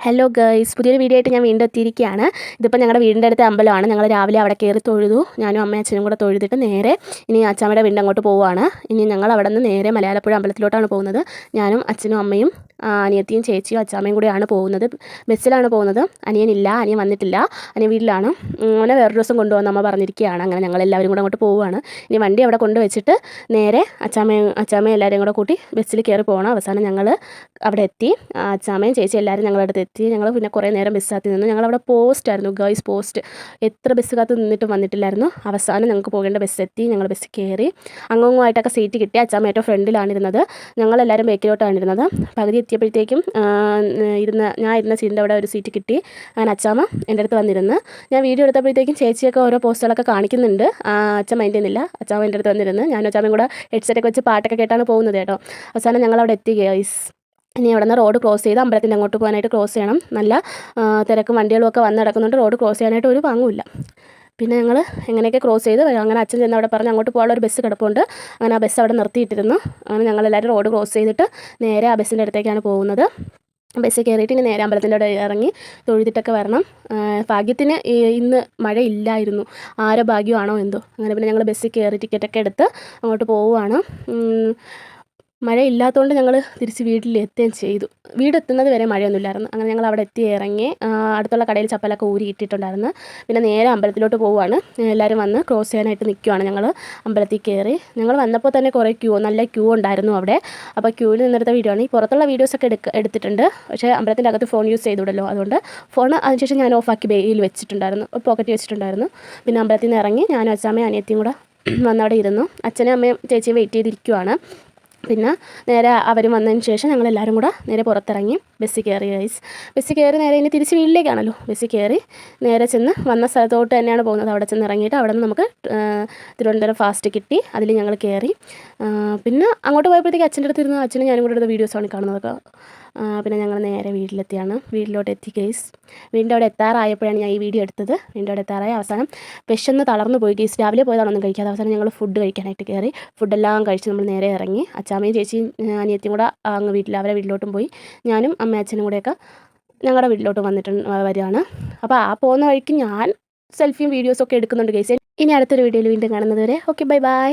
Hello guys, പുതിയൊരു video ആയിട്ട് ഞാൻ വീണ്ടും എത്തിയിരിക്കുകയാണ്. ഇതിപ്പോൾ ഞങ്ങളുടെ വീടിൻ്റെ അടുത്ത അമ്പലമാണ്. ഞങ്ങൾ രാവിലെ അവിടെ കയറി തൊഴുതു. ഞാനും അമ്മയും അച്ഛനും കൂടെ തൊഴുതിട്ട് നേരെ ഇനി അച്ചാമ്മയുടെ വീടിൻ്റെ അങ്ങോട്ട് പോവുകയാണ്. ഇനി ഞങ്ങൾ അവിടെ നിന്ന് നേരെ മലയാലപ്പുഴ അമ്പലത്തിലോട്ടാണ് പോകുന്നത്. ഞാനും അച്ഛനും അമ്മയും അനിയത്തിയും ചേച്ചിയും അച്ചാമ്മയും കൂടെയാണ് പോകുന്നത്. ബസ്സിലാണ് പോകുന്നത്. അനിയനില്ല, അനിയൻ വന്നിട്ടില്ല, അനിയൻ വീട്ടിലാണ്. അങ്ങനെ വേറൊരു ദിവസം കൊണ്ടുപോകാൻ അമ്മ പറഞ്ഞിരിക്കുകയാണ്. അങ്ങനെ ഞങ്ങളെല്ലാവരും കൂടെ അങ്ങോട്ട് പോവുകയാണ്. ഇനി വണ്ടി അവിടെ കൊണ്ടുവച്ചിട്ട് നേരെ അച്ചാമ്മയും എല്ലാവരും കൂടെ കൂട്ടി ബസ്സിൽ കയറി പോകണം. അവസാനം ഞങ്ങൾ അവിടെ എത്തി. അച്ചാമ്മയും ചേച്ചി എല്ലാവരും ഞങ്ങളുടെ അടുത്ത് എത്തി. ഞങ്ങൾ പിന്നെ കുറേ നേരം ബസ്സകത്ത് നിന്നു. ഞങ്ങളവിടെ പോസ്റ്റായിരുന്നു ഗൈസ്, പോസ്റ്റ്. എത്ര ബസ് കാത്ത് നിന്നിട്ടും വന്നിട്ടില്ലായിരുന്നു. അവസാനം ഞങ്ങൾക്ക് പോകേണ്ട ബസ് എത്തി. ഞങ്ങൾ ബസ്സിൽ കയറി. അങ്ങുമായിട്ടൊക്കെ സീറ്റ് കിട്ടി. അച്ചാമ്മ ഏറ്റവും ഫ്രണ്ടിലാണ് ഇരുന്നത്. ഞങ്ങളെല്ലാവരും ബാക്കിലോട്ടാണ് ഇരുന്നത്. പകുതി എത്തിയപ്പോഴത്തേക്കും ഞാൻ ഇരുന്ന സീറ്റിൻ്റെ അവിടെ ഒരു സീറ്റ് കിട്ടി. അങ്ങനെ അച്ചാമ്മ എൻ്റെ അടുത്ത് വന്നിരുന്ന്. ഞാൻ വീഡിയോ എടുത്തപ്പോഴത്തേക്കും ചേച്ചിയൊക്കെ ഓരോ പോസ്റ്റുകളൊക്കെ കാണിക്കുന്നുണ്ട്. അച്ഛൻ മൈൻഡ് ചെയ്യുന്നില്ല. അച്ചാമ്മ എൻ്റെ അടുത്ത് വന്നിരുന്ന്. ഞാനും അച്ചാമ്മയും കൂടെ ഹെഡ്സെറ്റൊക്കെ വെച്ച് പാട്ടൊക്കെ കേട്ടാണ് പോകുന്നത് കേട്ടോ. അവസാനം ഞങ്ങളവിടെ എത്തി ഗൈസ്. ഇനി അവിടെ നിന്ന് റോഡ് ക്രോസ് ചെയ്ത് അമ്പലത്തിൻ്റെ അങ്ങോട്ട് പോകാനായിട്ട് ക്രോസ് ചെയ്യണം. നല്ല തിരക്കും വണ്ടികളും ഒക്കെ വന്ന് കിടക്കുന്നുണ്ട്. റോഡ് ക്രോസ് ചെയ്യാനായിട്ട് ഒരു പാങ്ങുമില്ല. പിന്നെ ഞങ്ങൾ എങ്ങനെയൊക്കെ ക്രോസ് ചെയ്ത് അങ്ങനെ അച്ഛൻ ചെന്ന് അവിടെ പറഞ്ഞ് അങ്ങോട്ട് പോകാനുള്ള ഒരു ബസ് കിടപ്പുണ്ട്. അങ്ങനെ ആ ബസ് അവിടെ നിർത്തിയിട്ടിരുന്നു. അങ്ങനെ ഞങ്ങളെല്ലാവരും റോഡ് ക്രോസ് ചെയ്തിട്ട് നേരെ ആ ബസ്സിൻ്റെ അടുത്തേക്കാണ് പോകുന്നത്. ബസ്സിൽ കയറിയിട്ട് ഇനി നേരെ അമ്പലത്തിൻ്റെ അവിടെ ഇറങ്ങി തൊഴുതിട്ടൊക്കെ വരണം. ഭാഗ്യത്തിന് ഇന്ന് മഴയില്ലായിരുന്നു. ആരെ ഭാഗ്യമാണോ എന്തോ. അങ്ങനെ പിന്നെ ഞങ്ങൾ ബസ്സിൽ കയറി ടിക്കറ്റൊക്കെ എടുത്ത് അങ്ങോട്ട് പോവുകയാണ്. മഴയില്ലാത്തതുകൊണ്ട് ഞങ്ങൾ തിരിച്ച് വീട്ടിലെത്തുകയും ചെയ്തു. വീടെത്തുന്നത് വരെ മഴയൊന്നുമില്ലായിരുന്നു. അങ്ങനെ ഞങ്ങൾ അവിടെ എത്തി ഇറങ്ങി. അടുത്തുള്ള കടയിൽ ചപ്പലൊക്കെ ഊരി ഇട്ടിട്ടുണ്ടായിരുന്നു. പിന്നെ നേരെ അമ്പലത്തിലോട്ട് പോവുകയാണ്. എല്ലാവരും വന്ന് ക്രോസ് ചെയ്യാനായിട്ട് നിൽക്കുകയാണ്. ഞങ്ങൾ അമ്പലത്തിൽ കയറി. ഞങ്ങൾ വന്നപ്പോൾ തന്നെ കുറേ നല്ല ക്യൂ ഉണ്ടായിരുന്നു അവിടെ. അപ്പോൾ ക്യൂവിൽ നിന്നെടുത്ത വീഡിയോ ആണ്. ഈ പുറത്തുള്ള വീഡിയോസൊക്കെ എടുത്തിട്ടുണ്ട്. പക്ഷേ അമ്പലത്തിൻ്റെ അകത്ത് ഫോൺ യൂസ് ചെയ്തുവിടല്ലോ, അതുകൊണ്ട് ഫോൺ അതിനുശേഷം ഞാൻ ഓഫാക്കി ബേയിൽ വെച്ചിട്ടുണ്ടായിരുന്നു, പോക്കറ്റ് വെച്ചിട്ടുണ്ടായിരുന്നു. പിന്നെ അമ്പലത്തിൽ നിന്ന് ഇറങ്ങി ഞാനും അച്ഛാമ്മയും അനിയത്തിയും കൂടെ വന്നവിടെ ഇരുന്നു. അച്ഛനും അമ്മയും ചേച്ചിയും വെയിറ്റ് ചെയ്തിരിക്കുവാണ്. പിന്നെ നേരെ അവർ വന്നതിന് ശേഷം ഞങ്ങളെല്ലാവരും കൂടെ നേരെ പുറത്തിറങ്ങി ബസ്സിൽ കയറി ഗൈസ്. ബസ്സിൽ കയറി നേരെ ഇനി തിരിച്ച് വീട്ടിലേക്കാണല്ലോ. ബസ്സിൽ കയറി നേരെ ചെന്ന് വന്ന സ്ഥലത്തോട്ട് തന്നെയാണ് പോകുന്നത്. അവിടെ ചെന്ന് ഇറങ്ങിയിട്ട് അവിടെ നിന്ന് നമുക്ക് തിരുവനന്തപുരം ഫാസ്റ്റ് കിട്ടി. അതിൽ ഞങ്ങൾ കയറി. പിന്നെ അങ്ങോട്ട് പോയപ്പോഴത്തേക്ക് അച്ഛൻ്റെ അടുത്ത് ഇരുന്ന് അച്ഛനും ഞാനും കൂടെ എടുത്ത വീഡിയോസാണ് കാണുന്നതൊക്കെ. പിന്നെ ഞങ്ങൾ നേരെ വീട്ടിലോട്ട് എത്തി ഗൈസ്. വീടിൻ്റെ അവിടെ എത്താറായപ്പോഴാണ് ഞാൻ ഈ വീഡിയോ എടുത്തത്. വീടിൻ്റെ അവിടെ എത്താറായി. അവസാനം വിശന്ന് തളർന്നു പോയി ഗൈസ്. രാവിലെ പോയതാണൊന്നും കഴിക്കാതെ. അവസാനം ഞങ്ങൾ ഫുഡ് കഴിക്കാനായിട്ട് കയറി. ഫുഡെല്ലാം കഴിച്ച് നമ്മൾ നേരെ ഇറങ്ങി. അച്ചാമ്മയും ചേച്ചിയും അനിയത്തിയും കൂടെ അങ്ങ് അവരെ വീട്ടിലോട്ടും പോയി. ഞാനും അമ്മയും അച്ഛനും കൂടെയൊക്കെ ഞങ്ങളുടെ വീട്ടിലോട്ട് വരികയാണ്. അപ്പോൾ ആ പോകുന്ന വഴിക്ക് ഞാൻ സെൽഫിയും വീഡിയോസൊക്കെ എടുക്കുന്നുണ്ട് ഗൈസ്. ഇനി അടുത്തൊരു വീഡിയോയിൽ വീണ്ടും കാണുന്നത് വരെ ഓക്കെ, ബൈ ബൈ.